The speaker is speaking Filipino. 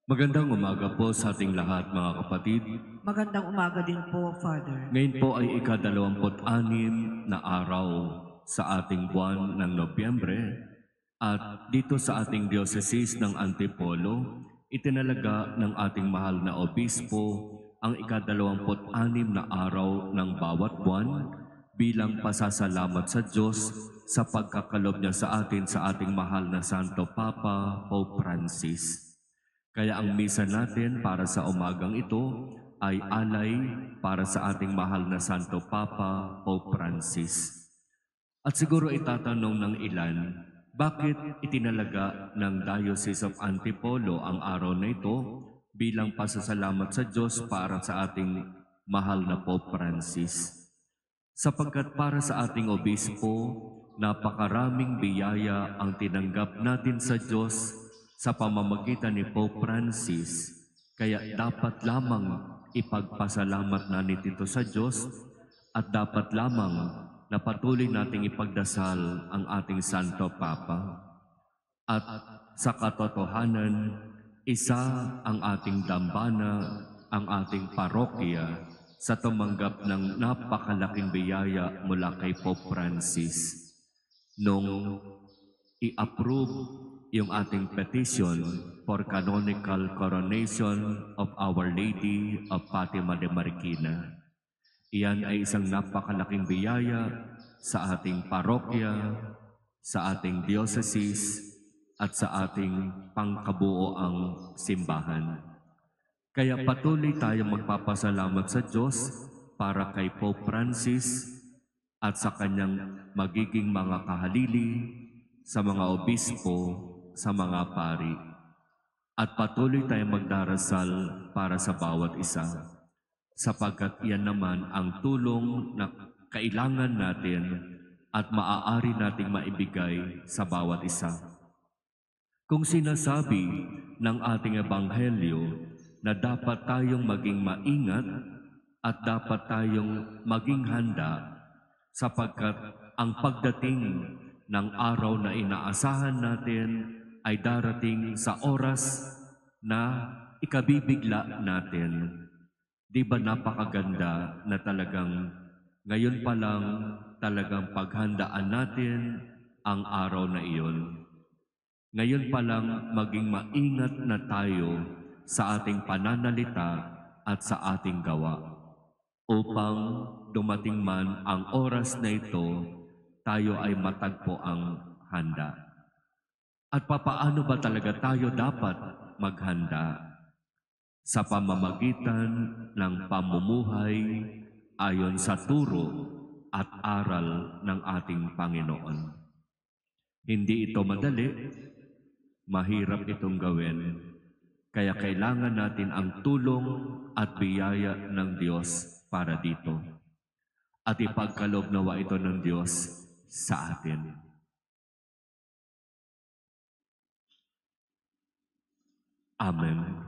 Magandang umaga po sa ating lahat mga kapatid. Magandang umaga din po, Father. Ngayon po ay ika-26 na araw sa ating buwan ng Nobyembre at dito sa ating diocese ng Antipolo, itinalaga ng ating mahal na obispo ang ika-26 na araw ng bawat buwan bilang pasasalamat sa Diyos sa pagkakalob niya sa atin sa ating mahal na Santo Papa, Pope Francis. Kaya ang misa natin para sa umagang ito ay alay para sa ating mahal na Santo Papa, Pope Francis. At siguro itatanong ng ilan, bakit itinalaga ng Diocese of Antipolo ang araw na ito bilang pasasalamat sa Diyos para sa ating mahal na Pope Francis? Sapagkat para sa ating obispo, napakaraming biyaya ang tinanggap natin sa Diyos sa pamamagitan ni Pope Francis, kaya dapat lamang ipagpasalamat natin ito sa Diyos at dapat lamang na patuloy nating ipagdasal ang ating Santo Papa. At sa katotohanan, isa ang ating dambana, ang ating parokya sa tumanggap ng napakalaking biyaya mula kay Pope Francis. Nung i-approve yung ating petition for canonical coronation of Our Lady of Fatima de Marikina. Iyan ay isang napakalaking biyaya sa ating parokya, sa ating diocese, at sa ating pangkabuoang simbahan. Kaya patuloy tayong magpapasalamat sa Diyos para kay Pope Francis at sa kanyang magiging mga kahalili, sa mga obispo, sa mga pari. At patuloy tayong magdarasal para sa bawat isa, sapagkat iyan naman ang tulong na kailangan natin at maaari nating maibigay sa bawat isa. Kung sinasabi ng ating ebanghelyo na dapat tayong maging maingat at dapat tayong maging handa sapagkat ang pagdating ng araw na inaasahan natin ay darating sa oras na ikabibigla natin. Di ba napakaganda na talagang ngayon pa lang talagang paghandaan natin ang araw na iyon. Ngayon pa lang maging maingat na tayo sa ating pananalita at sa ating gawa. Upang dumating man ang oras na ito, tayo ay matagpo ang handa. At papaano ba talaga tayo dapat maghanda? Sa pamamagitan ng pamumuhay ayon sa turo at aral ng ating Panginoon. Hindi ito madali, mahirap itong gawin, kaya kailangan natin ang tulong at biyaya ng Diyos para dito. At ipagkaloob nawa ito ng Diyos sa atin. Amen.